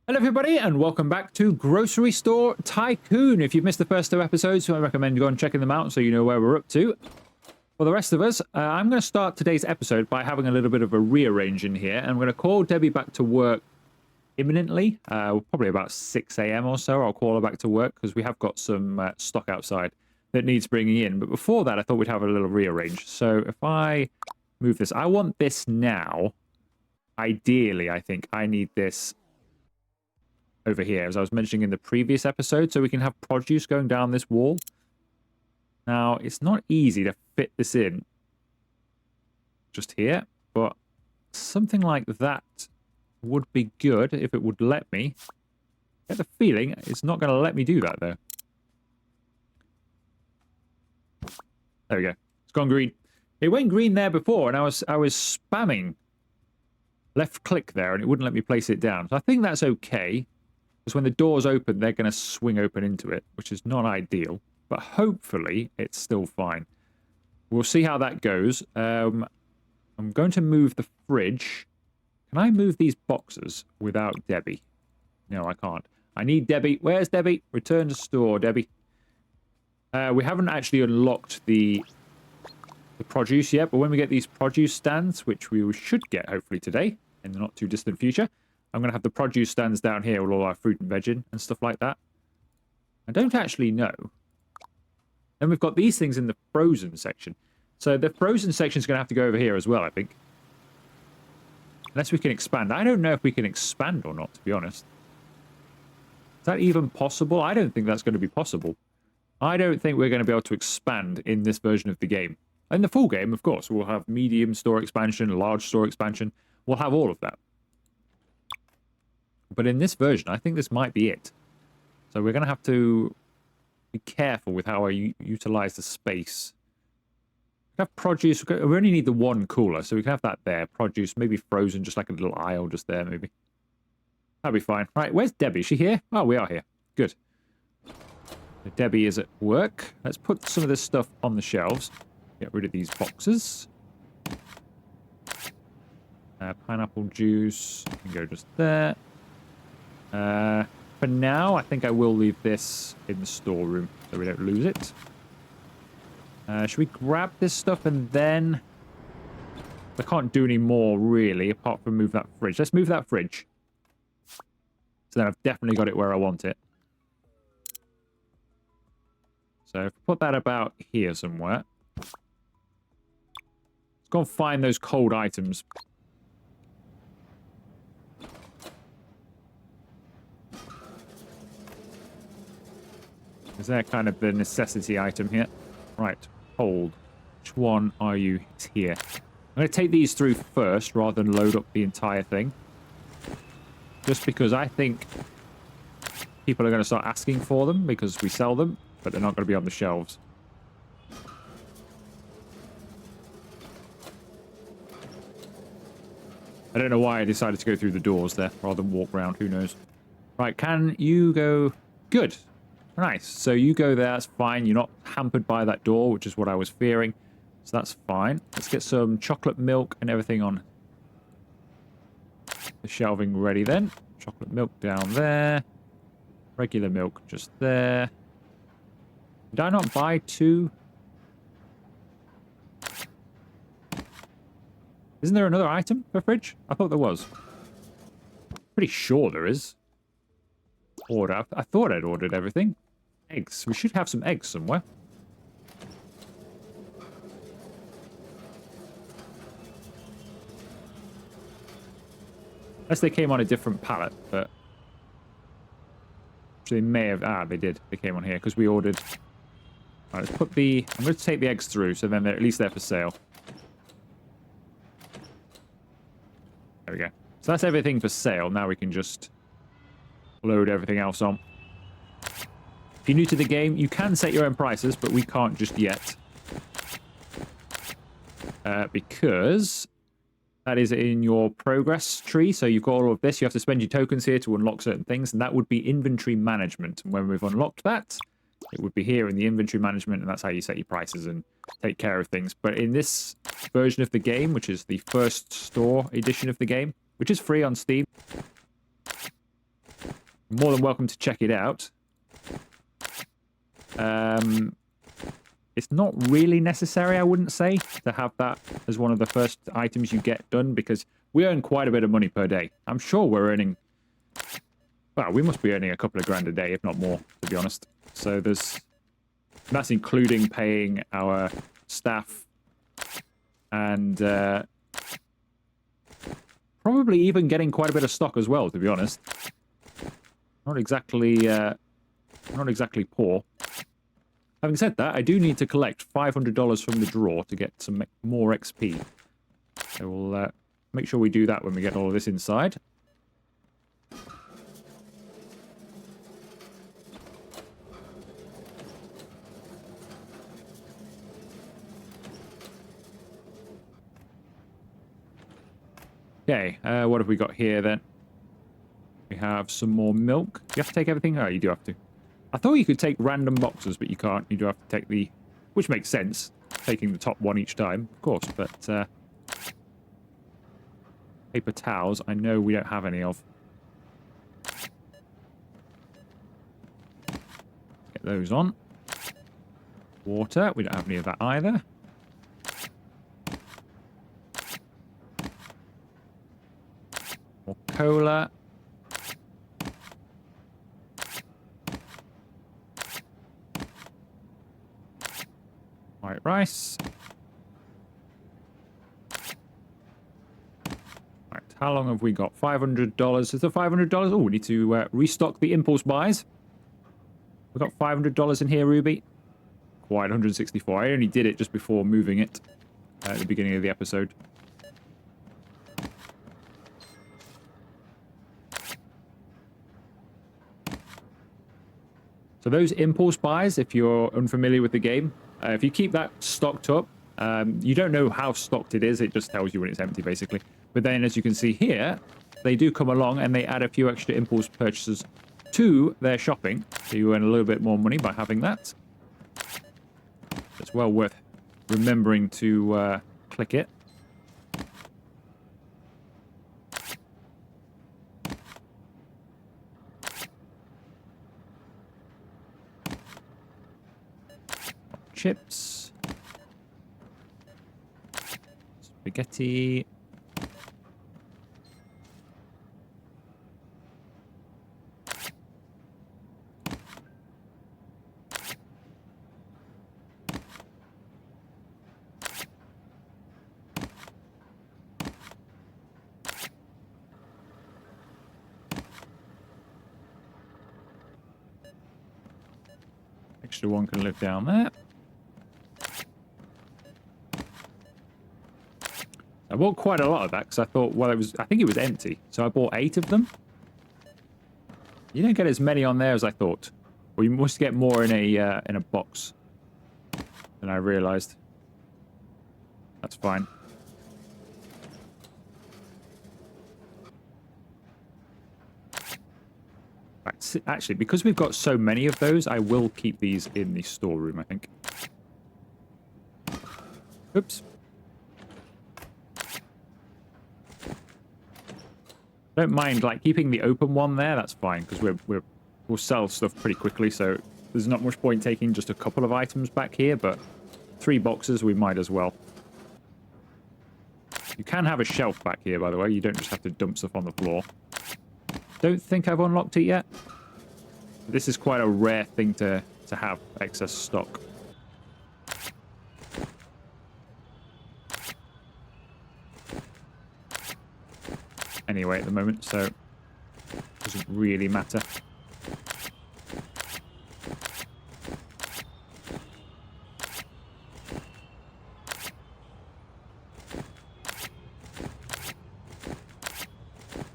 Hello everybody and welcome back to Grocery Store Tycoon. If you've missed the first two episodes, I recommend you go and checking them out so you know where we're up to. For the rest of us, I'm going to start today's episode by having a little bit of a rearrange in here. And I'm going to call Debbie back to work imminently, probably about 6 a.m. or so. I'll call her back to work because we have got some stock outside that needs bringing in. But before that, I thought we'd have a little rearrange. So if I move this, I want this now. Ideally, I think I need this over here, as I was mentioning in the previous episode, so we can have produce going down this wall. Now, it's not easy to fit this in just here, but something like that would be good if it would let me. I get the feeling it's not going to let me do that, though. There we go. It's gone green. It went green there before, and I was spamming left click there, and it wouldn't let me place it down. So I think that's okay. Because when the doors open, they're going to swing open into it, which is not ideal. But hopefully, it's still fine. We'll see how that goes. I'm going to move the fridge. Can I move these boxes without Debbie? No, I can't. I need Debbie. Where's Debbie? Return to store, Debbie. We haven't actually unlocked the produce yet, but when we get these produce stands, which we should get hopefully today, in the not too distant future, I'm going to have the produce stands down here with all our fruit and veg and stuff like that. I don't actually know. Then we've got these things in the frozen section. So the frozen section is going to have to go over here as well, I think. Unless we can expand. I don't know if we can expand or not, to be honest. Is that even possible? I don't think that's going to be possible. I don't think we're going to be able to expand in this version of the game. In the full game, of course, we'll have medium store expansion, large store expansion. We'll have all of that. But in this version, I think this might be it. So we're going to have to be careful with how I utilize the space. We have produce. We only need the one cooler, so we can have that there. Produce, maybe frozen, just like a little aisle just there, maybe. That'll be fine. Right, where's Debbie? Is she here? Oh, we are here. Good. Debbie is at work. Let's put some of this stuff on the shelves. Get rid of these boxes. Pineapple juice can go just there. For now, I think I will leave this in the storeroom so we don't lose it. Should we grab this stuff and then... I can't do any more, really, apart from move that fridge. Let's move that fridge. So then I've definitely got it where I want it. So if we put that about here somewhere. Let's go and find those cold items. Is that kind of the necessity item here? Right, hold. Which one are you? It's here. I'm going to take these through first rather than load up the entire thing. Just because I think people are going to start asking for them because we sell them, but they're not going to be on the shelves. I don't know why I decided to go through the doors there rather than walk around. Who knows? Right, can you go? Good. Nice. So you go there. That's fine. You're not hampered by that door, which is what I was fearing. So that's fine. Let's get some chocolate milk and everything on the shelving ready then. Chocolate milk down there. Regular milk just there. Did I not buy two? Isn't there another item per fridge? I thought there was. Pretty sure there is. Order. I thought I'd ordered everything. Eggs. We should have some eggs somewhere. Unless they came on a different pallet, but... They may have... Ah, they did. They came on here, because we ordered... Alright, let's put the... I'm going to take the eggs through, so then they're at least there for sale. There we go. So that's everything for sale. Now we can just load everything else on. If you're new to the game, you can set your own prices, but we can't just yet. Because that is in your progress tree. So you've got all of this. You have to spend your tokens here to unlock certain things, and that would be inventory management. And when we've unlocked that, it would be here in the inventory management, and that's how you set your prices and take care of things. But in this version of the game, which is the first store edition of the game, which is free on Steam, more than welcome to check it out. It's not really necessary, I wouldn't say, to have that as one of the first items you get done, because we earn quite a bit of money per day. I'm sure we're earning... Well, we must be earning a couple of grand a day, if not more, to be honest. So that's including paying our staff and probably even getting quite a bit of stock as well, to be honest. Not exactly poor. Having said that, I do need to collect $500 from the drawer to get some more XP. So we'll make sure we do that when we get all of this inside. Okay, what have we got here then? We have some more milk. Do you have to take everything? Oh, you do have to. I thought you could take random boxes, but you can't. You do have to take the... Which makes sense, taking the top one each time, of course, but... paper towels, I know we don't have any of. Get those on. Water, we don't have any of that either. More cola. White rice. Right, how long have we got? $500. Is it $500? Oh, we need to restock the impulse buys. We've got $500 in here, Ruby. Quite 164. I only did it just before moving it at the beginning of the episode. So those impulse buys, if you're unfamiliar with the game, if you keep that stocked up, you don't know how stocked it is. It just tells you when it's empty, basically. But then, as you can see here, they do come along and they add a few extra impulse purchases to their shopping. So you earn a little bit more money by having that. It's well worth remembering to click it. Chips. Spaghetti. Extra one can live down there. I bought quite a lot of that because I thought, well, I think it was empty. So I bought 8 of them. You don't get as many on there as I thought. Well, you must get more in a box than I realized. That's fine. Right, actually, because we've got so many of those, I will keep these in the storeroom, I think. Oops. Don't mind, like, keeping the open one there, that's fine, because we'll sell stuff pretty quickly, so there's not much point taking just a couple of items back here, but 3 boxes, we might as well. You can have a shelf back here, by the way. You don't just have to dump stuff on the floor. Don't think I've unlocked it yet. This is quite a rare thing to have excess stock. Anyway, at the moment, so it doesn't really matter.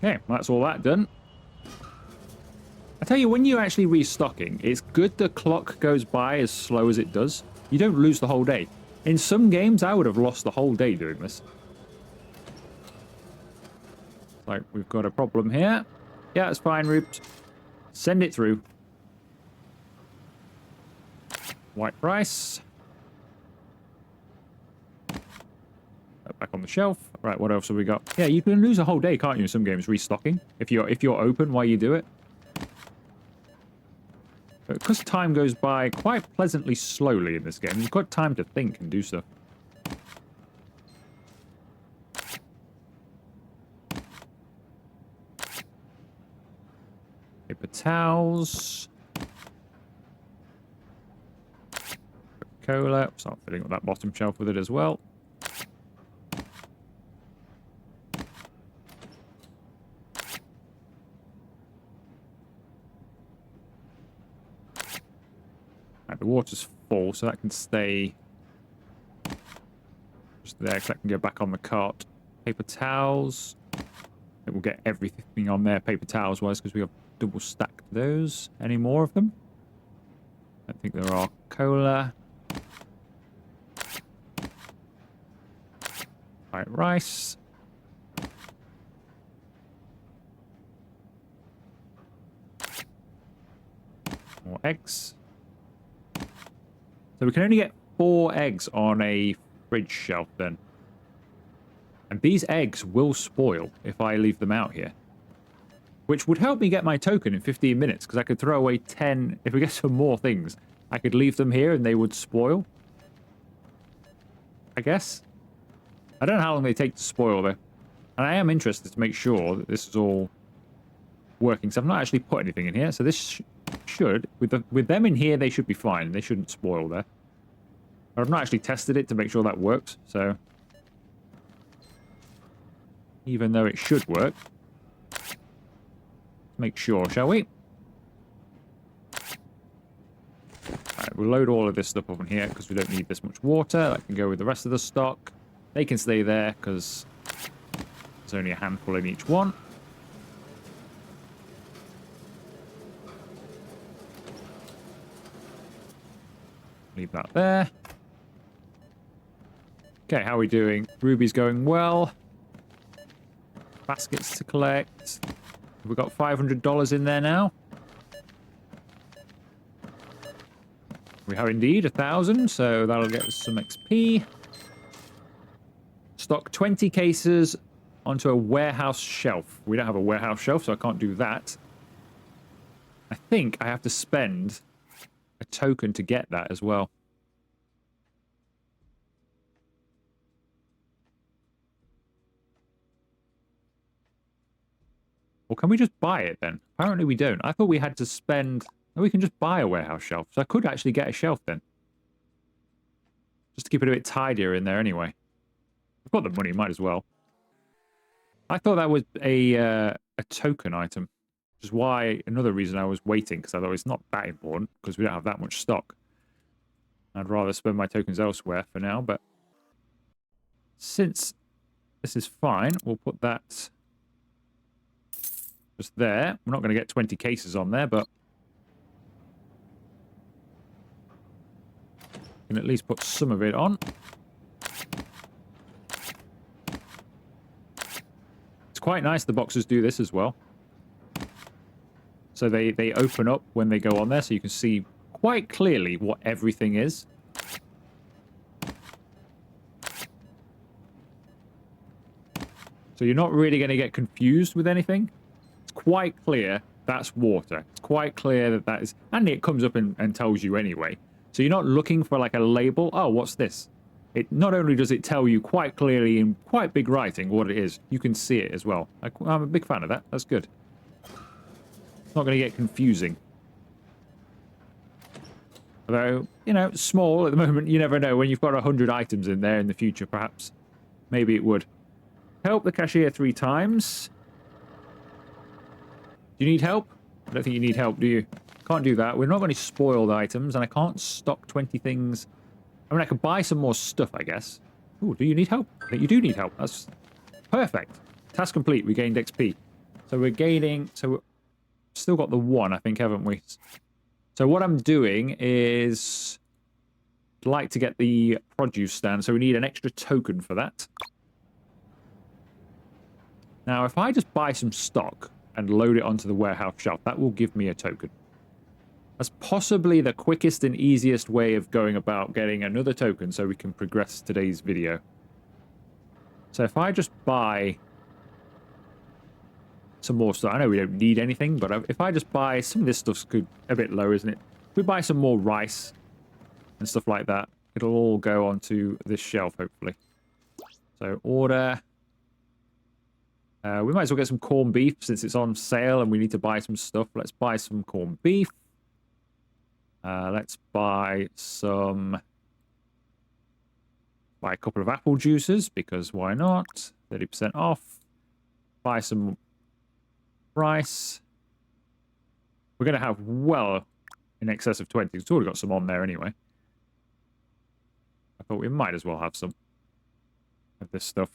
Okay, that's all that done. I tell you, when you're actually restocking, it's good the clock goes by as slow as it does. You don't lose the whole day. In some games, I would have lost the whole day doing this. Like, we've got a problem here. Yeah, it's fine, Rupert. Send it through. White rice. Back on the shelf. Right, what else have we got? Yeah, you can lose a whole day, can't you, in some games, restocking? If you're open while you do it. But because time goes by quite pleasantly slowly in this game, you've got time to think and do stuff. Paper towels. Cola. Start filling up that bottom shelf with it as well. Right, the water's full, so that can stay just there, because that can go back on the cart. Paper towels. It will get everything on there, paper towels-wise, because we have double stacked those. Any more of them? I don't think there are. Cola. White rice. More eggs. So we can only get 4 eggs on a fridge shelf then. And these eggs will spoil if I leave them out here. Which would help me get my token in 15 minutes, because I could throw away 10... If we get some more things, I could leave them here and they would spoil. I guess. I don't know how long they take to spoil, though. And I am interested to make sure that this is all working. So I've not actually put anything in here. So this should... With them in here, they should be fine. They shouldn't spoil there. But I've not actually tested it to make sure that works, so... Even though it should work. Make sure, shall we? Right, we'll load all of this stuff up in here because we don't need this much water. That can go with the rest of the stock. They can stay there because there's only a handful in each one. Leave that there. Okay, how are we doing? Ruby's going well. Baskets to collect. We've got $500 in there now. We have indeed 1,000, so that'll get us some XP. Stock 20 cases onto a warehouse shelf. We don't have a warehouse shelf, so I can't do that. I think I have to spend a token to get that as well. Or can we just buy it then? Apparently we don't. I thought we had to spend... Oh, we can just buy a warehouse shelf. So I could actually get a shelf then. Just to keep it a bit tidier in there anyway. I've got the money, might as well. I thought that was a token item. Which is why, another reason I was waiting, because I thought it's not that important, because we don't have that much stock. I'd rather spend my tokens elsewhere for now, but... Since this is fine, we'll put that... just there. We're not going to get 20 cases on there, but we can at least put some of it on. It's quite nice the boxes do this as well. So they open up when they go on there, so you can see quite clearly what everything is. So you're not really going to get confused with anything. Quite clear that's water. It's quite clear that that is, and it comes up and tells you anyway. So you're not looking for like a label. Oh, what's this? It not only does it tell you quite clearly in quite big writing what it is, you can see it as well. I'm a big fan of that. That's good. It's not going to get confusing. Although, you know, small at the moment, you never know. When you've got 100 items in there in the future, perhaps, maybe it would. Help the cashier 3 times. Do you need help? I don't think you need help, do you? Can't do that. We're not going to spoil the items, and I can't stock 20 things. I mean, I could buy some more stuff, I guess. Ooh, do you need help? I think you do need help. That's perfect. Task complete. We gained XP. So we're gaining... So we've still got the 1, I think, haven't we? So what I'm doing is... I'd like to get the produce stand, so we need an extra token for that. Now, if I just buy some stock... and load it onto the warehouse shelf, that will give me a token. That's possibly the quickest and easiest way of going about getting another token so we can progress today's video. So if I just buy some more stuff. I know we don't need anything, but if I just buy some of this stuff's good, a bit low, isn't it? If we buy some more rice and stuff like that, it'll all go onto this shelf, hopefully. So order. We might as well get some corned beef since it's on sale and we need to buy some stuff. Let's buy some corned beef. Let's buy some... Buy a couple of apple juices, because why not? 30% off. Buy some rice. We're going to have well in excess of 20. We've already got some on there anyway. I thought we might as well have some of this stuff.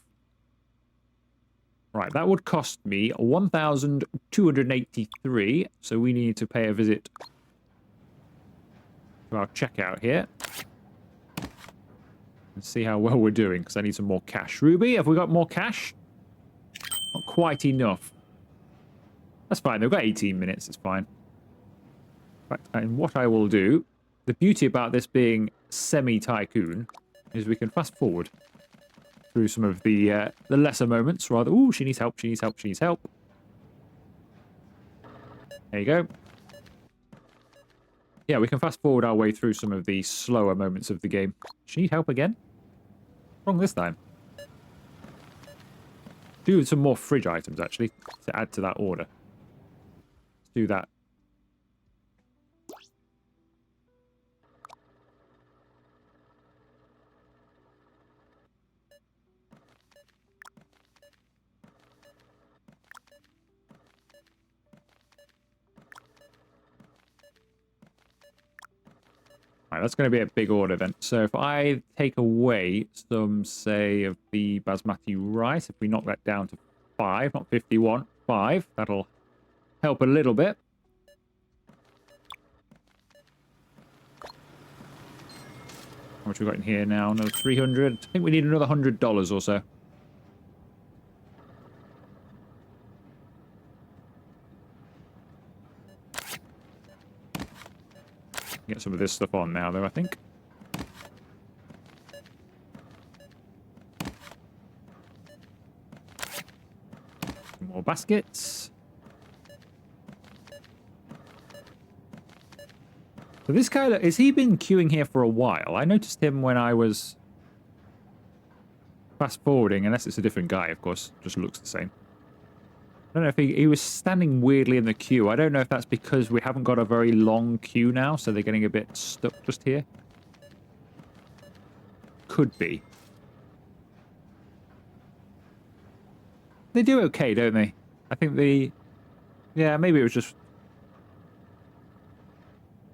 Right, that would cost me 1,283. So we need to pay a visit to our checkout here. And see how well we're doing, because I need some more cash. Ruby, have we got more cash? Not quite enough. That's fine. They've got 18 minutes. It's fine. In fact, and what I will do, the beauty about this being semi-tycoon, is we can fast forward through some of the lesser moments, rather. Ooh, she needs help, she needs help, she needs help. There you go. Yeah, we can fast forward our way through some of the slower moments of the game. She need help again? Wrong this time. Do some more fridge items, actually, to add to that order. Let's do that. Right, that's going to be a big order then. So if I take away some, say, of the basmati rice, if we knock that down to 5, not 51, 5, that'll help a little bit. How much we got in here now? Another 300. I think we need another $100 or so. Get some of this stuff on now, though, I think. Some more baskets. So this guy, has he been queuing here for a while? I noticed him when I was fast forwarding, unless it's a different guy, of course. Just looks the same. I don't know if he was standing weirdly in the queue. I don't know if that's because we haven't got a very long queue now, so they're getting a bit stuck just here. Could be. They do okay, don't they? I think the... Yeah, maybe it was just...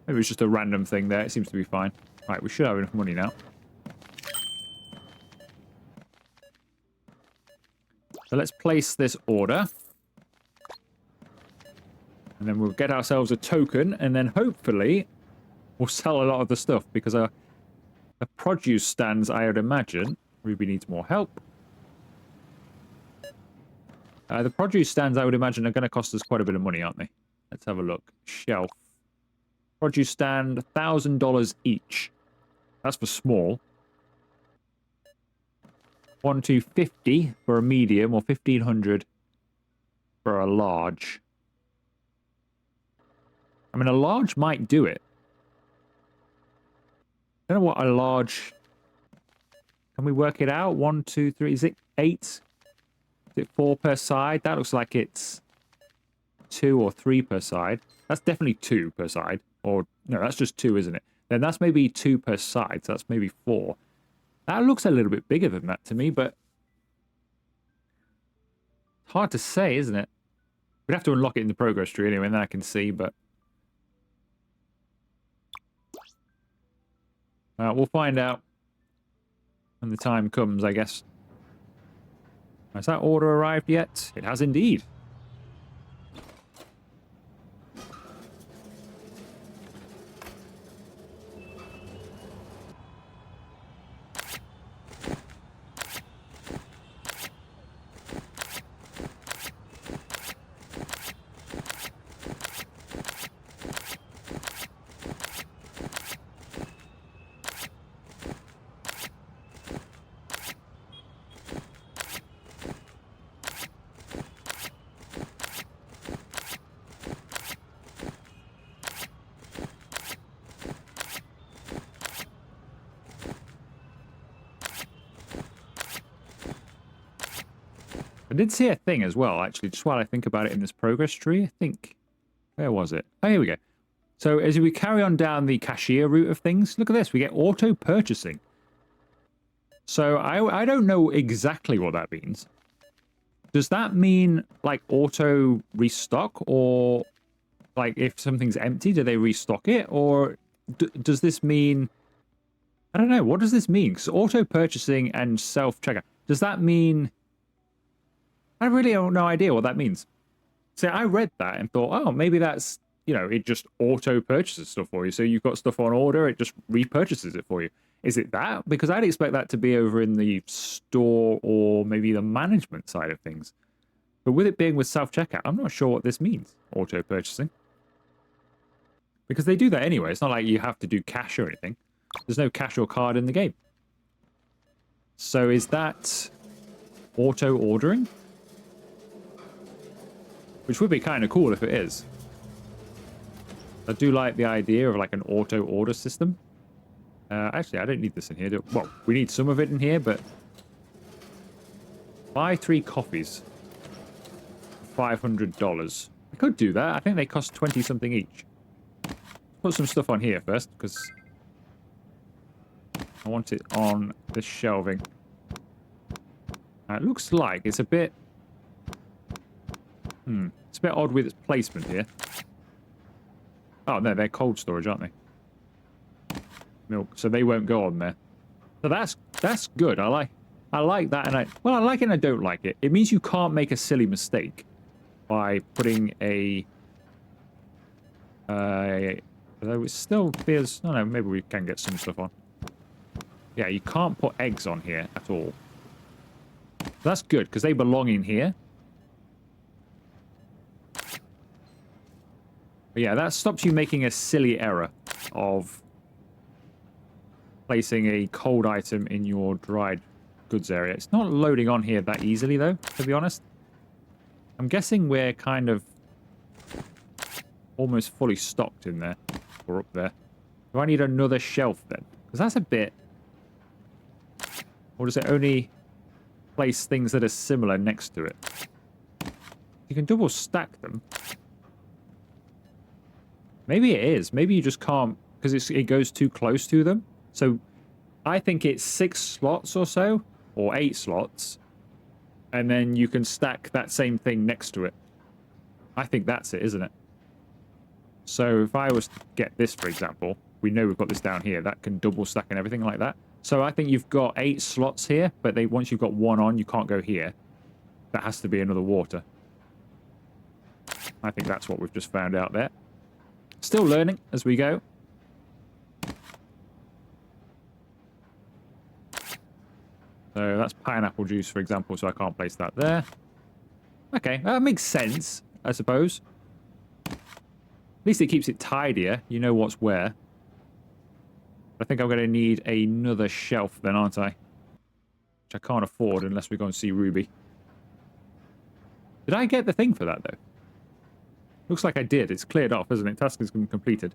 Maybe it was just a random thing there. It seems to be fine. Right, we should have enough money now. So let's place this order. And then we'll get ourselves a token, and then hopefully we'll sell a lot of the stuff, because the produce stands, I would imagine... Ruby needs more help. The produce stands, I would imagine, are going to cost us quite a bit of money, aren't they? Let's have a look. Shelf. Produce stand, $1,000 each. That's for small. 1,250 for a medium, or 1,500 for a large. I mean, a large might do it. I don't know what a large... Can we work it out? 1, 2, 3... Is it 8? Is it 4 per side? That looks like it's 2 or 3 per side. That's definitely 2 per side. Or, no, that's just 2, isn't it? Then that's maybe 2 per side, so that's maybe 4. That looks a little bit bigger than that to me, but... It's hard to say, isn't it? We'd have to unlock it in the progress tree anyway, and then I can see, but... we'll find out when the time comes, I guess. Has that order arrived yet? It has indeed. did see a thing as well, actually, just while I think about it in this progress tree. I think, where was it? Oh, here we go. So as we carry on down the cashier route of things, look at this. We get auto purchasing. So I don't know exactly what that means. Does that mean like auto restock, or like if something's empty, do they restock it? Or does this mean, I don't know, what does this mean? Because auto purchasing and self-checkout, does that mean, I really have no idea what that means. So I read that and thought, oh, maybe that's, you know, it just auto purchases stuff for you. So you've got stuff on order, it just repurchases it for you. Is it that? Because I'd expect that to be over in the store or maybe the management side of things. But with it being with self-checkout, I'm not sure what this means, auto purchasing. Because they do that anyway. It's not like you have to do cash or anything. There's no cash or card in the game. So is that auto ordering? Which would be kind of cool if it is. I do like the idea of like an auto order system. Actually, I don't need this in here. Well, we need some of it in here, but buy 3 coffees. $500. I could do that. I think they cost 20 something each. Put some stuff on here first, because I want it on the shelving. It looks like it's a bit... It's a bit odd with its placement here. Oh, no, they're cold storage, aren't they? Milk, so they won't go on there. So that's good. I like that, and I like it and I don't like it. It means you can't make a silly mistake by putting a although it still feels, I don't know, maybe we can get some stuff on. Yeah, you can't put eggs on here at all. So that's good because they belong in here. But yeah, that stops you making a silly error of placing a cold item in your dried goods area. It's not loading on here that easily, though, to be honest. I'm guessing we're kind of almost fully stocked in there. Or up there. Do I need another shelf, then? Because that's a bit... Or does it only place things that are similar next to it? You can double stack them. Maybe it is. Maybe you just can't... Because it goes too close to them. So I think it's 6 slots or so, or 8 slots, and then you can stack that same thing next to it. I think that's it, isn't it? So if I was to get this, for example, we know we've got this down here, that can double stack and everything like that. So I think you've got 8 slots here, but once you've got one on, you can't go here. That has to be another water. I think that's what we've just found out there. Still learning as we go. So that's pineapple juice, for example, so I can't place that there. Okay, that makes sense, I suppose. At least it keeps it tidier. You know what's where. I think I'm going to need another shelf then, aren't I? Which I can't afford unless we go and see Ruby. Did I get the thing for that, though? Looks like I did. It's cleared off, isn't it? Task has been completed.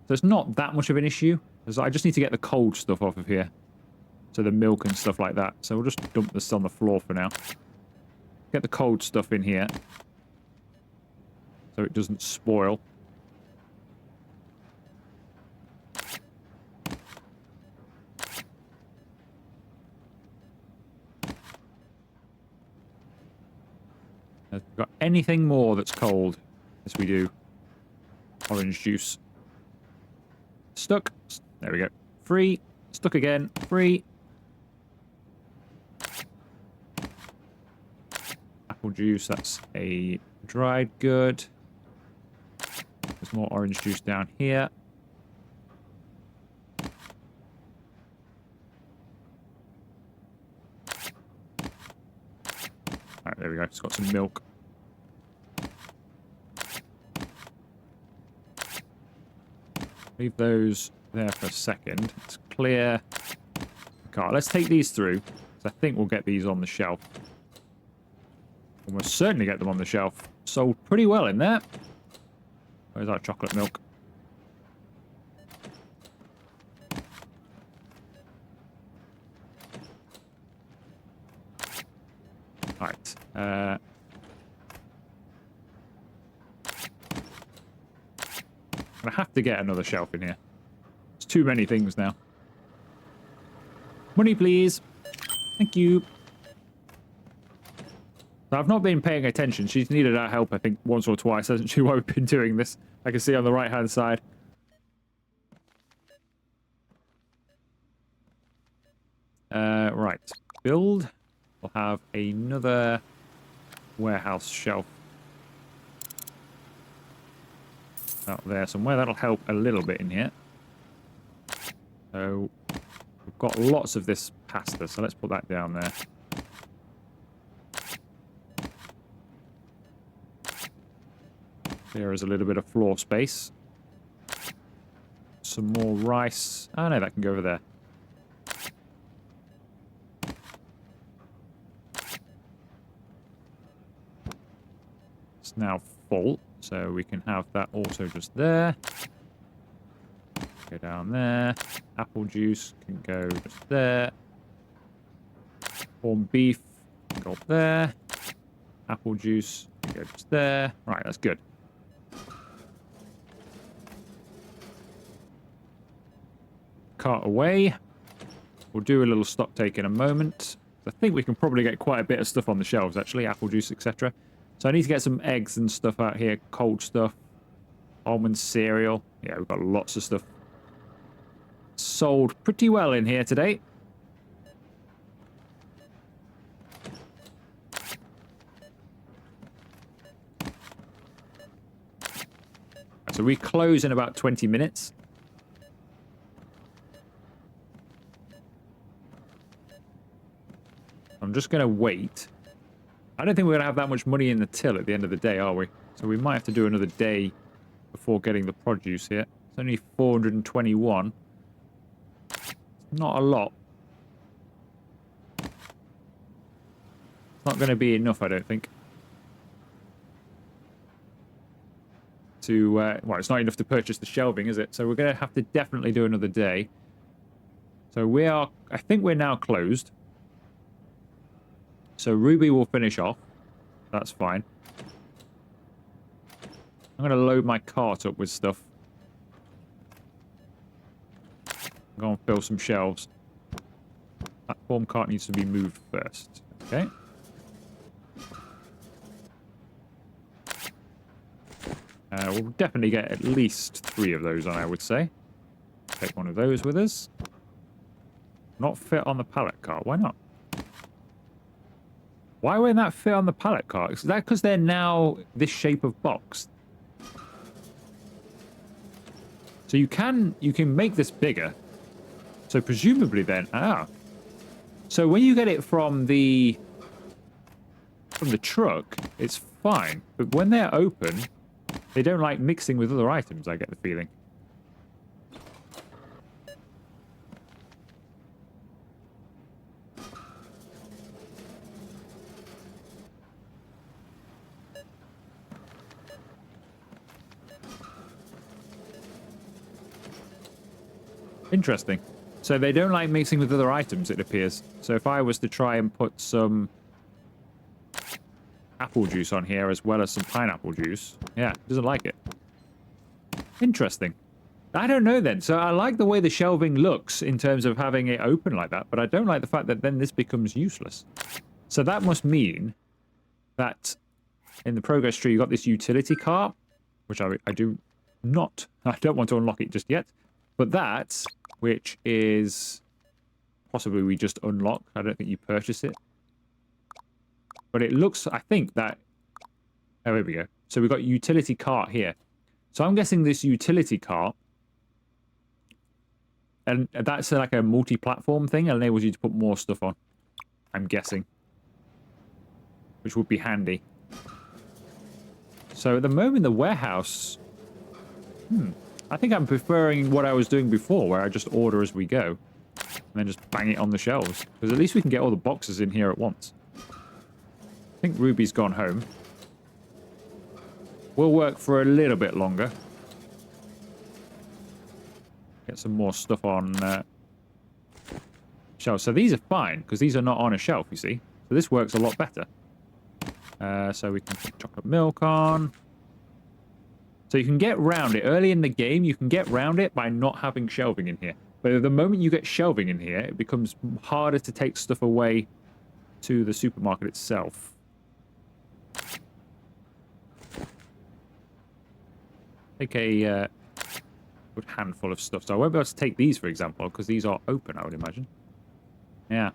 So it's not that much of an issue. I just need to get the cold stuff off of here. So the milk and stuff like that. So we'll just dump this on the floor for now. Get the cold stuff in here. So it doesn't spoil. Have we got anything more that's cold? Yes, we do. Orange juice. Stuck. There we go. Free. Stuck again. Free. Apple juice. That's a dried good. There's more orange juice down here. Alright, there we go. It's got some milk. Leave those there for a second. Let's clear the car. Let's take these through. I think we'll get these on the shelf. We'll most certainly get them on the shelf. Sold pretty well in there. Where's our chocolate milk? Right. I have to get another shelf in here. It's too many things now. Money, please. Thank you. So I've not been paying attention. She's needed our help, I think, once or twice, hasn't she, while we've been doing this? I can see on the right-hand side. Right. Build. We'll have another warehouse shelf out there somewhere. That'll help a little bit in here. So we've got lots of this pasta, so let's put that down there. There is a little bit of floor space. Some more rice. Oh no, that can go over there. It's now full, so we can have that also just there. Go down there. Apple juice can go just there. Corned beef can go up there. Apple juice can go just there. Right, that's good. Cart away. We'll do a little stock take in a moment. I think we can probably get quite a bit of stuff on the shelves, actually. Apple juice, etc. So I need to get some eggs and stuff out here. Cold stuff. Almond cereal. Yeah, we've got lots of stuff. Sold pretty well in here today. So we close in about 20 minutes. I'm just going to wait. I don't think we're going to have that much money in the till at the end of the day, are we? So we might have to do another day before getting the produce here. It's only 421. Not a lot. It's not going to be enough, I don't think. To, well, it's not enough to purchase the shelving, is it? So we're going to have to definitely do another day. So we are, I think we're now closed. So Ruby will finish off. That's fine. I'm going to load my cart up with stuff. Go and fill some shelves. Platform cart needs to be moved first. Okay. We'll definitely get at least 3 of those on, I would say. Take one of those with us. Not fit on the pallet cart. Why not? Why won't that fit on the pallet cart? Is that because they're now this shape of box? So you can make this bigger. So presumably then, so when you get it from the truck, it's fine. But when they're open, they don't like mixing with other items, I get the feeling. Interesting. So they don't like mixing with other items, it appears. So if I was to try and put some apple juice on here as well as some pineapple juice, yeah, doesn't like it. Interesting. I don't know then. So I like the way the shelving looks in terms of having it open like that, but I don't like the fact that then this becomes useless. So that must mean that in the progress tree, you've got this utility cart, which I do not, I don't want to unlock it just yet. But that, which is possibly we just unlock. I don't think you purchase it. But it looks, I think that, oh, here we go. So we've got utility cart here. So I'm guessing this utility cart, and that's like a multi-platform thing. It enables you to put more stuff on, I'm guessing. Which would be handy. So at the moment, the warehouse... I think I'm preferring what I was doing before, where I just order as we go. And then just bang it on the shelves. Because at least we can get all the boxes in here at once. I think Ruby's gone home. We'll work for a little bit longer. Get some more stuff on shelves. So these are fine, because these are not on a shelf, you see. So this works a lot better. So we can put chocolate milk on. So you can get round it. Early in the game, you can get round it by not having shelving in here. But the moment you get shelving in here, it becomes harder to take stuff away to the supermarket itself. Take a good handful of stuff. So I won't be able to take these, for example, because these are open, I would imagine. Yeah.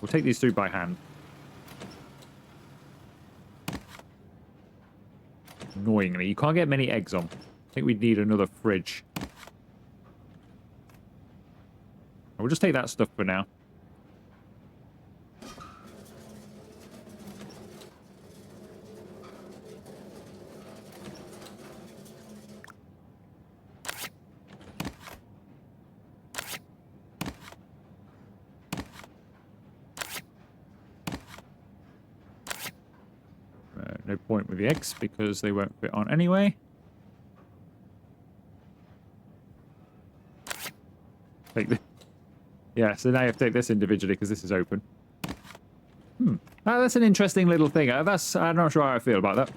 We'll take these through by hand. Annoyingly, you can't get many eggs on. I think we'd need another fridge. We'll just take that stuff for now. No point with the eggs because they won't fit on anyway. Take this. Yeah, so now you have to take this individually because this is open. That's an interesting little thing. I'm not sure how I feel about that.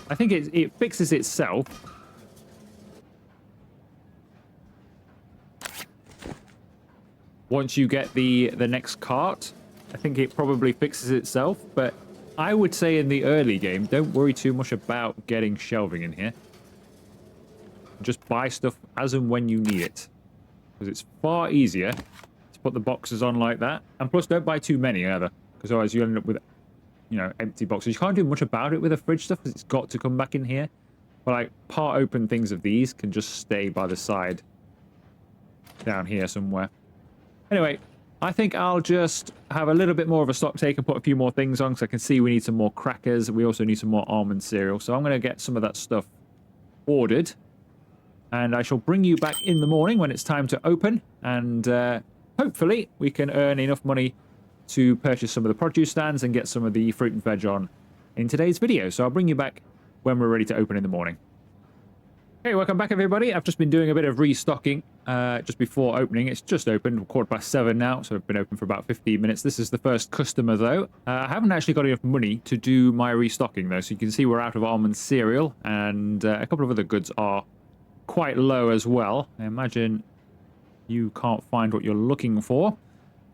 I think it fixes itself. Once you get the next cart, I think it probably fixes itself, but I would say in the early game, don't worry too much about getting shelving in here. Just buy stuff as and when you need it. Because it's far easier to put the boxes on like that. And plus, don't buy too many either. Because otherwise you end up with, you know, empty boxes. You can't do much about it with the fridge stuff because it's got to come back in here. But like, part open things of these can just stay by the side. Down here somewhere. Anyway, I think I'll just have a little bit more of a stock take and put a few more things on because I can see we need some more crackers. We also need some more almond cereal. So I'm going to get some of that stuff ordered. And I shall bring you back in the morning when it's time to open. And hopefully we can earn enough money to purchase some of the produce stands and get some of the fruit and veg on in today's video. So I'll bring you back when we're ready to open in the morning. Hey, welcome back everybody. I've just been doing a bit of restocking just before opening. It's just opened, 7:15 now, so I've been open for about 15 minutes. This is the first customer though. I haven't actually got enough money to do my restocking though, so you can see we're out of almond cereal and a couple of other goods are quite low as well. I imagine you can't find what you're looking for.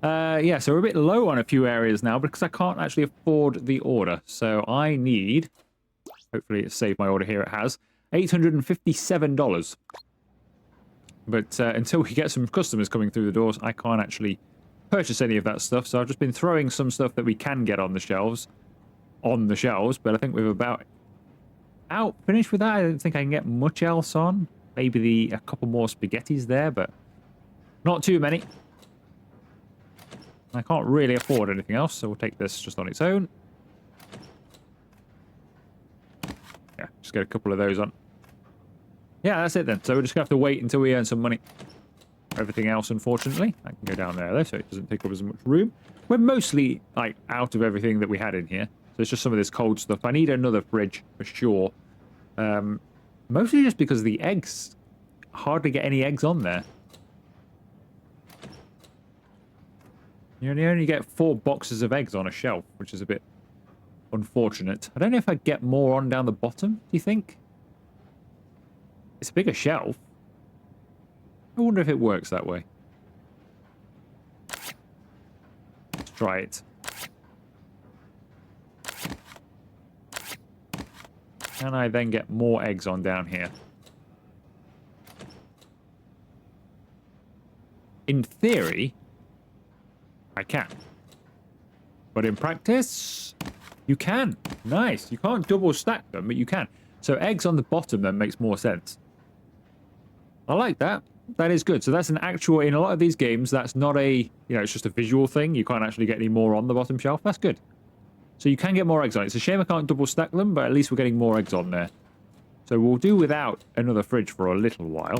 Yeah, so we're a bit low on a few areas now because I can't actually afford the order. So I need, hopefully it saved my order here, it has, $857. But until we get some customers coming through the doors, I can't actually purchase any of that stuff. So I've just been throwing some stuff that we can get on the shelves, but I think we've about finished with that. I don't think I can get much else on. Maybe a couple more spaghettis there, but not too many. I can't really afford anything else, so we'll take this just on its own. Yeah, just get a couple of those on. Yeah, that's it then. So we're just going to have to wait until we earn some money. Everything else, unfortunately, I can go down there though, so it doesn't take up as much room. We're mostly like out of everything that we had in here. So it's just some of this cold stuff. I need another fridge for sure. Mostly just because the eggs, hardly get any eggs on there. You only get 4 boxes of eggs on a shelf, which is a bit unfortunate. I don't know if I'd get more on down the bottom, do you think? It's a bigger shelf. I wonder if it works that way. Let's try it. Can I then get more eggs on down here? In theory, I can. But in practice, you can. Nice. You can't double stack them, but you can. So eggs on the bottom then makes more sense. I like that. That is good. So that's an actual, in a lot of these games, that's not a, you know, it's just a visual thing. You can't actually get any more on the bottom shelf. That's good. So you can get more eggs on it. It's a shame I can't double stack them, but at least we're getting more eggs on there. So we'll do without another fridge for a little while.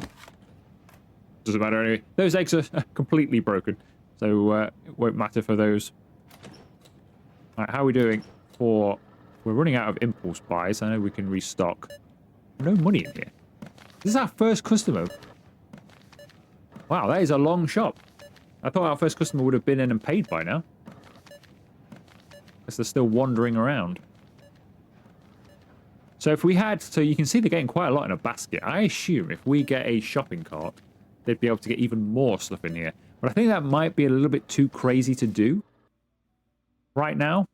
Doesn't matter anyway. Those eggs are completely broken. So it won't matter for those. All right, how are we doing for... We're running out of impulse buys. I know we can restock. No money in here. This is our first customer. Wow, that is a long shop. I thought our first customer would have been in and paid by now. guess they're still wandering around. So if we had... So you can see they're getting quite a lot in a basket. I assume if we get a shopping cart, they'd be able to get even more stuff in here. But I think that might be a little bit too crazy to do right now.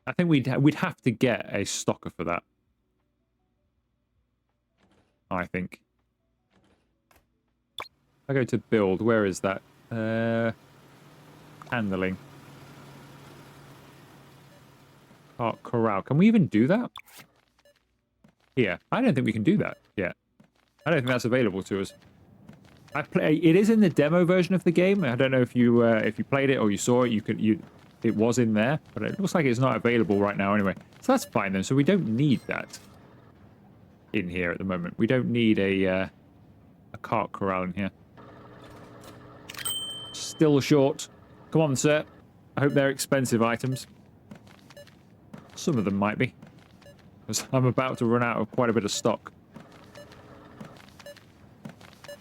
I think we'd have to get a stocker for that. I think. I go to build. Where is that? Handling. Cart corral. Can we even do that? Here. I don't think we can do that yet. I don't think that's available to us. It is in the demo version of the game. I don't know if you played it or you saw it. It was in there, but it looks like it's not available right now anyway. So that's fine then. So we don't need that in here at the moment. We don't need a cart corral in here. Still short. Come on, sir. I hope they're expensive items. Some of them might be, because I'm about to run out of quite a bit of stock.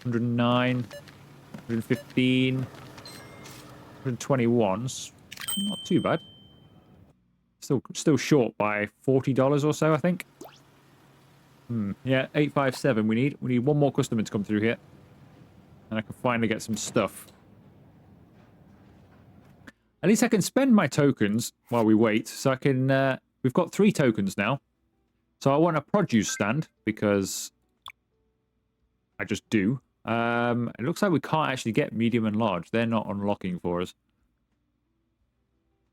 109, 115, 121. Not too bad. Still short by $40 or so, I think. Yeah, 857 we need. We need one more customer to come through here. And I can finally get some stuff. At least I can spend my tokens while we wait. So I can... we've got 3 tokens now. So I want a produce stand, because I just do. It looks like we can't actually get medium and large. They're not unlocking for us.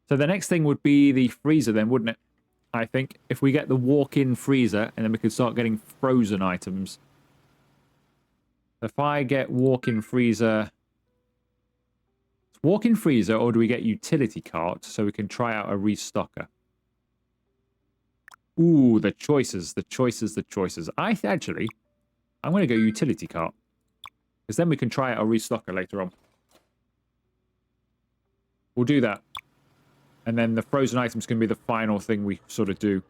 So the next thing would be the freezer then, wouldn't it? I think. If we get the walk-in freezer, and then we could start getting frozen items. If I get walk-in freezer... Walk-in freezer, or do we get utility cart so we can try out a restocker? Ooh, the choices, the choices, the choices. I'm going to go utility cart. Because then we can try out a restocker later on. We'll do that. And then the frozen items can be the final thing we sort of do.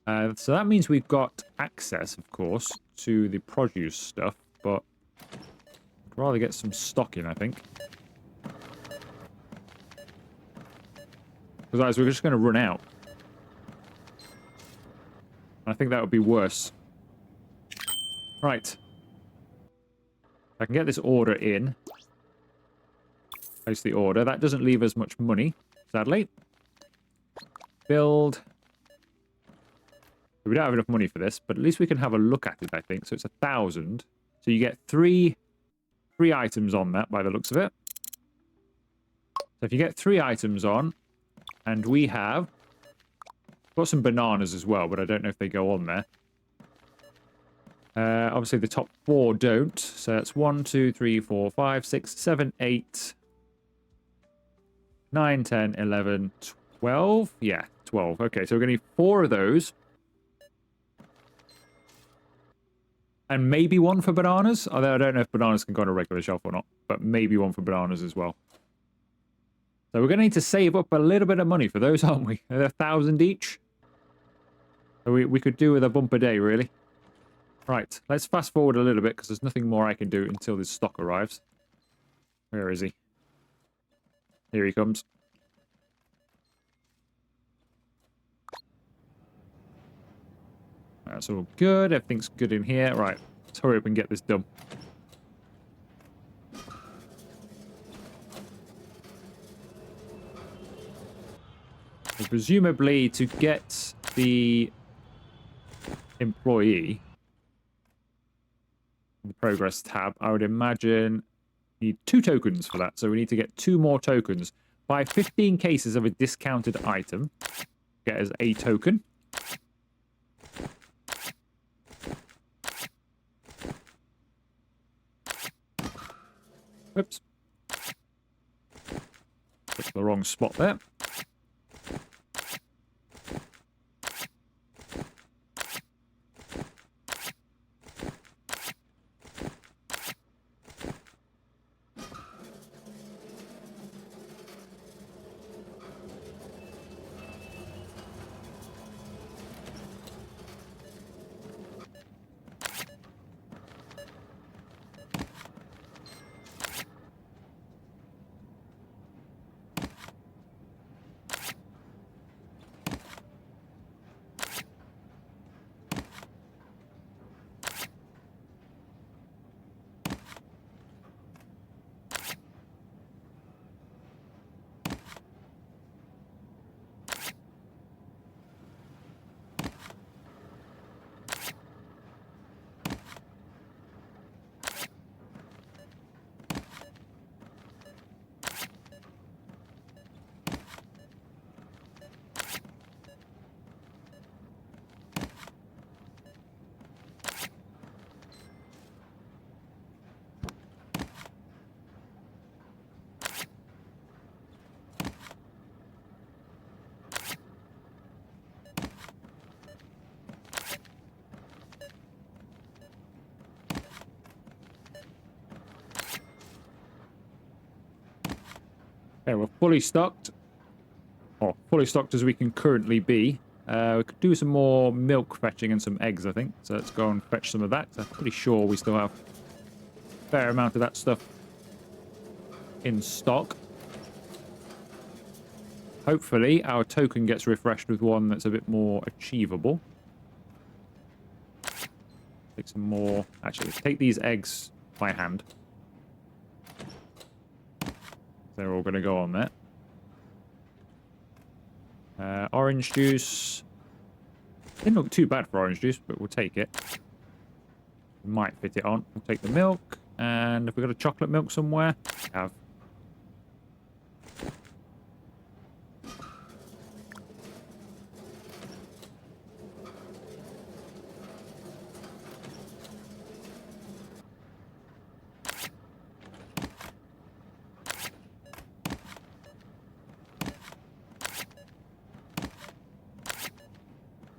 So that means we've got access, of course, to the produce stuff. But I'd rather get some stock in, I think. Because otherwise we're just going to run out. I think that would be worse. Right. I can get this order in. Place the order. That doesn't leave us much money, sadly. Build. We don't have enough money for this, but at least we can have a look at it, I think. So it's 1,000. So you get three items on that, by the looks of it. So if you get 3 items on, and we have... got some bananas as well, but I don't know if they go on there. Obviously, the top 4 don't. So that's 1, 2, 3, 4, 5, 6, 7, 8, 9, 10, 11, 12. Yeah, 12. Okay, so we're going to need 4 of those. And maybe 1 for bananas. Although I don't know if bananas can go on a regular shelf or not. But maybe 1 for bananas as well. So we're going to need to save up a little bit of money for those, aren't we? 1,000 each. So we could do with a bumper day, really. Right, let's fast forward a little bit, because there's nothing more I can do until this stock arrives. Where is he? Here he comes. That's all good. Everything's good in here. Right, let's hurry up and get this done. So presumably, to get the employee in the progress tab, I would imagine need 2 tokens for that. So we need to get 2 more tokens. Buy 15 cases of a discounted item. Get us a token. Whoops. Put the wrong spot there. Okay, we're fully stocked. Or fully stocked as we can currently be. We could do some more milk fetching and some eggs, I think. So let's go and fetch some of that. I'm pretty sure we still have a fair amount of that stuff in stock. Hopefully our token gets refreshed with one that's a bit more achievable. Take some more. Actually, let's take these eggs by hand. They're all going to go on there. Orange juice. Didn't look too bad for orange juice, but we'll take it. We might fit it on. We'll take the milk. And have we got a chocolate milk somewhere? We have.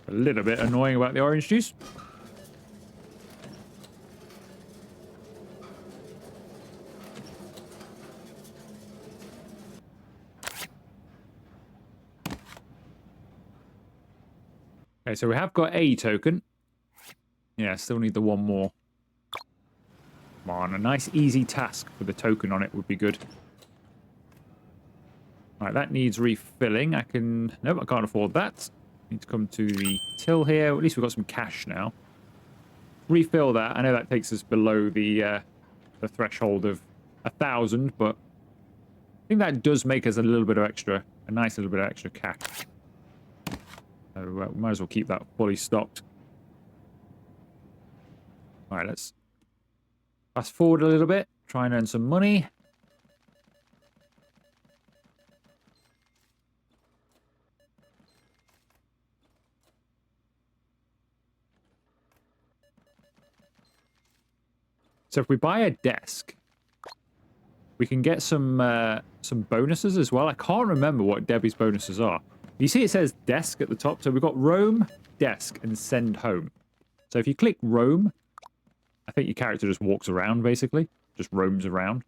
A little bit annoying about the orange juice. Okay, so we have got a token. Yeah, still need the one more. Come on, a nice easy task with the token on it would be good. Right, that needs refilling. I can... Nope, I can't afford that. Need to come to the till here. At least we've got some cash now. Refill that. I know that takes us below the threshold of 1,000, but I think that does make us a little bit of extra, a nice little bit of extra cash. So we might as well keep that fully stocked. All right, let's fast forward a little bit. Try and earn some money. So if we buy a desk, we can get some bonuses as well. I can't remember what Debbie's bonuses are. You see it says desk at the top. So we've got roam, desk, and send home. So if you click roam, I think your character just walks around, basically. Just roams around.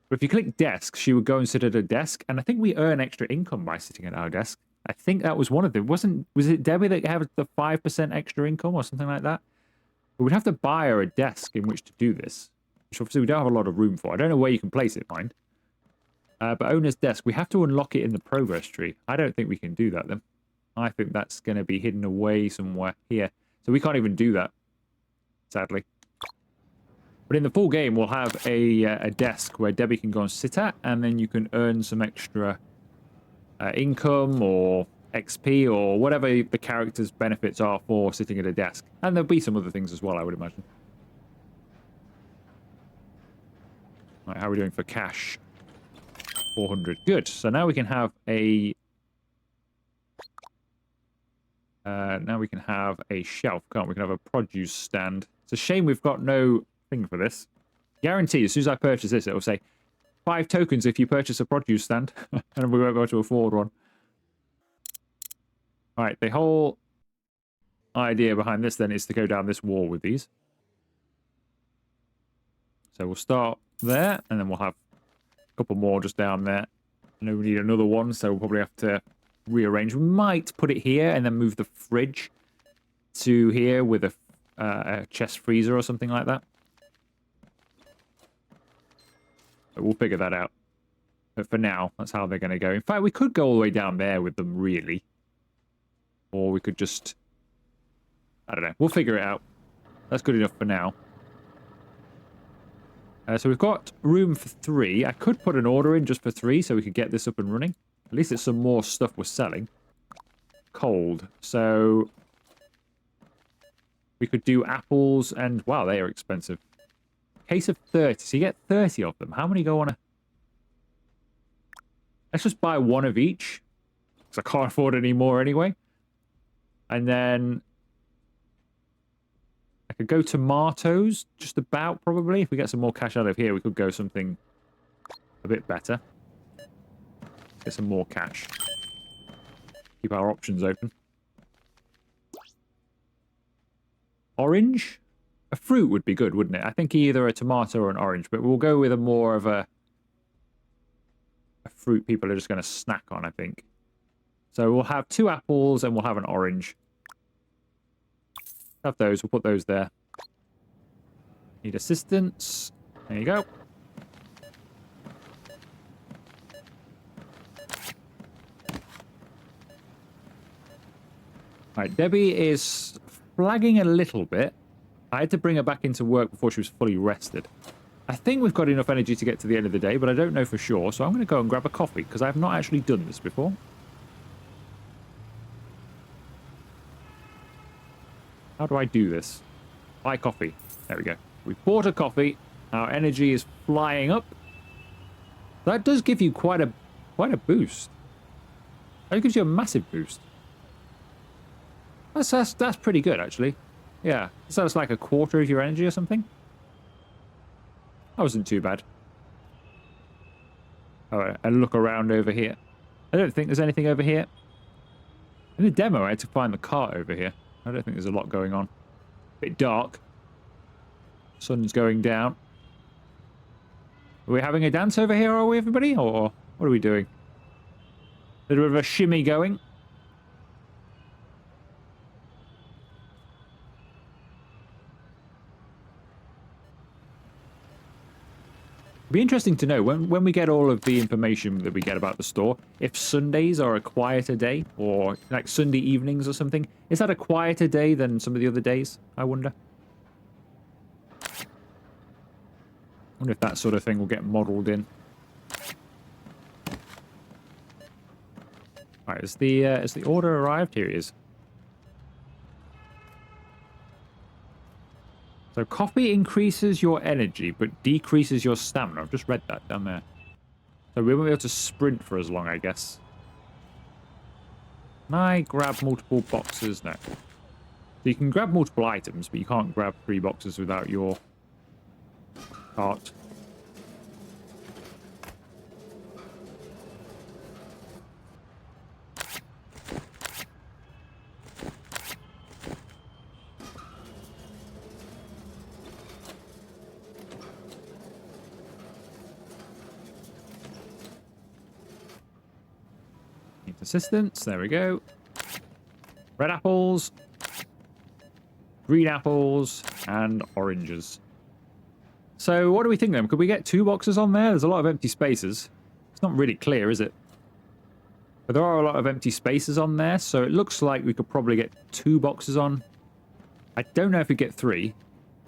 But if you click desk, she would go and sit at a desk. And I think we earn extra income by sitting at our desk. I think that was one of them. Was it Debbie that had the 5% extra income or something like that? But we'd have to buy her a desk in which to do this. Which obviously we don't have a lot of room for. I don't know where you can place it, mind. But owner's desk, we have to unlock it in the progress tree. I don't think we can do that then. I think that's going to be hidden away somewhere here. So we can't even do that, sadly. But in the full game, we'll have a desk where Debbie can go and sit at, and then you can earn some extra income or XP or whatever the character's benefits are for sitting at a desk. And there'll be some other things as well, I would imagine. Right, how are we doing for cash? 400. Good. So now we can have a... now we can have a shelf, can't we? We can have a produce stand. It's a shame we've got no thing for this. Guarantee, as soon as I purchase this, it'll say 5 tokens if you purchase a produce stand. And we won't be able to afford one. Alright, the whole idea behind this then is to go down this wall with these. So we'll start there, and then we'll have a couple more just down there. I know we need another one, so we'll probably have to rearrange. We might put it here and then move the fridge to here with a chest freezer or something like that. But we'll figure that out. But for now, that's how they're going to go. In fact, we could go all the way down there with them, really. Or we could just... I don't know. We'll figure it out. That's good enough for now. So we've got room for 3. I could put an order in just for 3 so we could get this up and running. At least it's some more stuff we're selling. Cold. So we could do apples and... Wow, they are expensive. Case of 30. So you get 30 of them. How many go on a... Let's just buy one of each. Because I can't afford any more anyway. And then... I could go tomatoes, just about, probably. If we get some more cash out of here, we could go something a bit better. Get some more cash. Keep our options open. Orange? A fruit would be good, wouldn't it? I think either a tomato or an orange, but we'll go with a more of a a fruit people are just going to snack on, I think. So we'll have 2 apples and we'll have an orange. Have those. We'll put those there. Need assistance. There you go. Right, Debbie is flagging a little bit. I had to bring her back into work before she was fully rested. I think we've got enough energy to get to the end of the day, but I don't know for sure, so I'm going to go and grab a coffee, because I've not actually done this before. How do I do this? Buy coffee. There we go. We bought a coffee. Our energy is flying up. That does give you quite a boost. That gives you a massive boost. That's pretty good, actually. Yeah. So it's like a quarter of your energy or something. That wasn't too bad. Oh, and look around over here. I don't think there's anything over here. In the demo, I had to find the cart over here. I don't think there's a lot going on. Bit dark. Sun's going down. Are we having a dance over here, are we, everybody? Or what are we doing? A little bit of a shimmy going. It'd be interesting to know, when we get all of the information that we get about the store, if Sundays are a quieter day, or like Sunday evenings or something. Is that a quieter day than some of the other days, I wonder? I wonder if that sort of thing will get modelled in. Alright, has the order arrived? Here it is. So coffee increases your energy, but decreases your stamina. I've just read that down there. So we won't be able to sprint for as long, I guess. Can I grab multiple boxes? No. So you can grab multiple items, but you can't grab 3 boxes without your cart. Assistance, there we go. Red apples, green apples, and oranges. So what do we think then? Could we get 2 boxes on there? There's a lot of empty spaces. It's not really clear, is it? But there are a lot of empty spaces on there, so it looks like we could probably get 2 boxes on. I don't know if we get 3.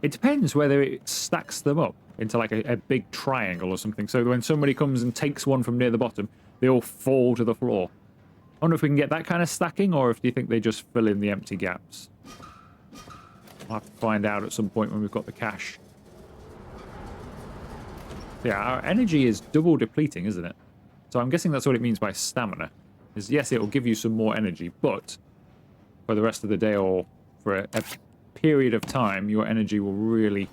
It depends whether it stacks them up into like a big triangle or something, so when somebody comes and takes one from near the bottom, they all fall to the floor. I wonder if we can get that kind of stacking, or if do you think they just fill in the empty gaps? We'll have to find out at some point when we've got the cash. Yeah, our energy is double depleting, isn't it? So I'm guessing that's what it means by stamina. Is yes, it will give you some more energy, but for the rest of the day or for a period of time, your energy will really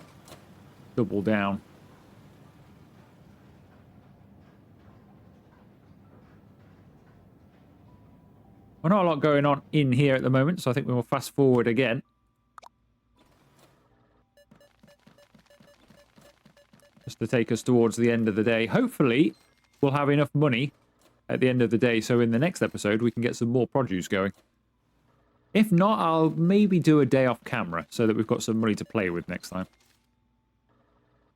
double down. Well, not a lot going on in here at the moment, so I think we will fast forward again. Just to take us towards the end of the day. Hopefully, we'll have enough money at the end of the day, so in the next episode, we can get some more produce going. If not, I'll maybe do a day off camera, so that we've got some money to play with next time.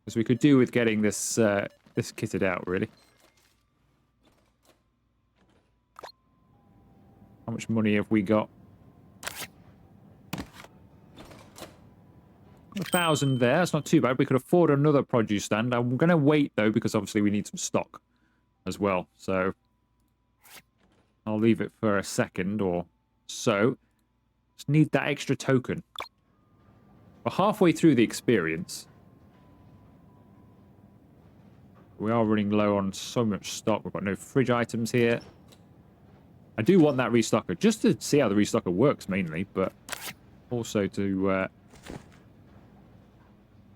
Because we could do with getting this, this kitted out, really. How much money have we got? 1,000 there. That's not too bad. We could afford another produce stand. I'm going to wait, though, because obviously we need some stock as well. So I'll leave it for a second or so. Just need that extra token. We're halfway through the experience. We are running low on so much stock. We've got no fridge items here. I do want that restocker, just to see how the restocker works mainly, but also to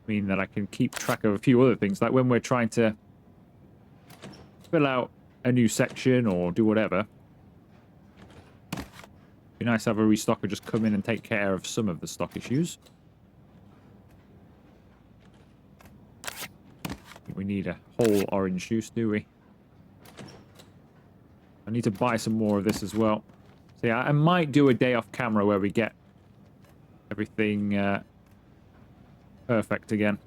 mean that I can keep track of a few other things, like when we're trying to fill out a new section or do whatever. Be nice to have a restocker just come in and take care of some of the stock issues. I think we need a whole orange juice, do we? I need to buy some more of this as well. So yeah, I might do a day off camera where we get everything perfect again.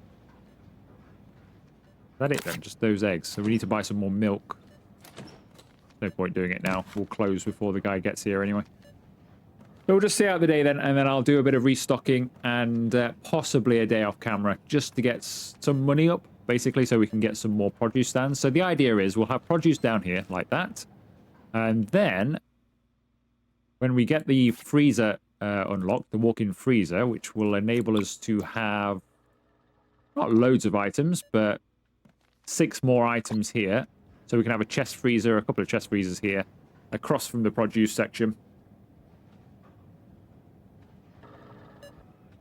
Is that it then? Just those eggs. So we need to buy some more milk. No point doing it now. We'll close before the guy gets here anyway. So we'll just see out the day then, and then I'll do a bit of restocking and possibly a day off camera just to get some money up, basically, so we can get some more produce stands. So the idea is we'll have produce down here like that. And then when we get the freezer unlocked, the walk-in freezer, which will enable us to have not loads of items, but 6 more items here. So we can have a chest freezer, a couple of chest freezers here, across from the produce section.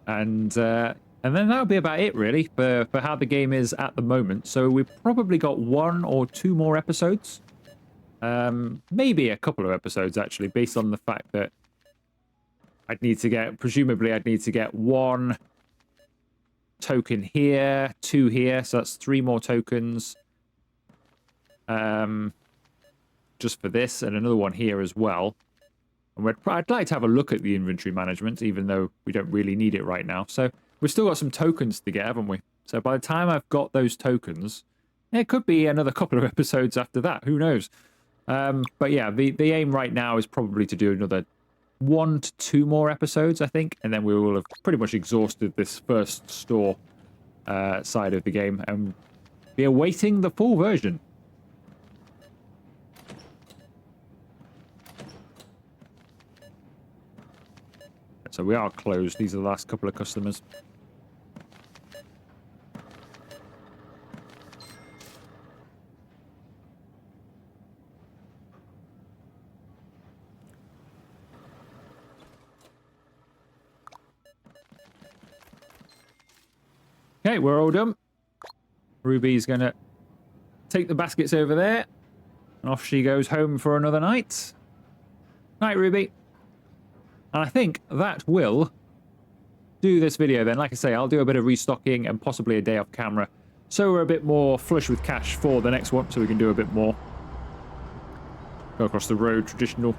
And then that'll be about it, really, for how the game is at the moment. So we've probably got 1 or 2 more episodes. Maybe a couple of episodes, actually, based on the fact that presumably I'd need to get 1 token here, 2 here, so that's 3 more tokens. Just for this, and another one here as well. And I'd like to have a look at the inventory management, even though we don't really need it right now. So we've still got some tokens to get, haven't we? So by the time I've got those tokens, it could be another couple of episodes after that. Who knows? But yeah, the aim right now is probably to do another 1 to 2 more episodes, I think. And then we will have pretty much exhausted this first store side of the game and be awaiting the full version. So we are closed. These are the last couple of customers. Okay, we're all done. Ruby's going to take the baskets over there. And off she goes home for another night. Night, Ruby. And I think that will do this video then. Like I say, I'll do a bit of restocking and possibly a day off camera. So we're a bit more flush with cash for the next one, so we can do a bit more. Go across the road, traditional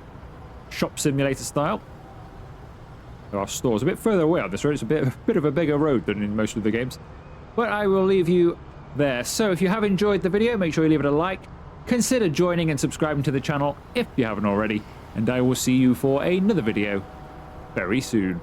shop simulator style. There are stores a bit further away on this road. It's a bit of a bigger road than in most of the games. But I will leave you there. So if you have enjoyed the video, make sure you leave it a like. Consider joining and subscribing to the channel if you haven't already. And I will see you for another video very soon.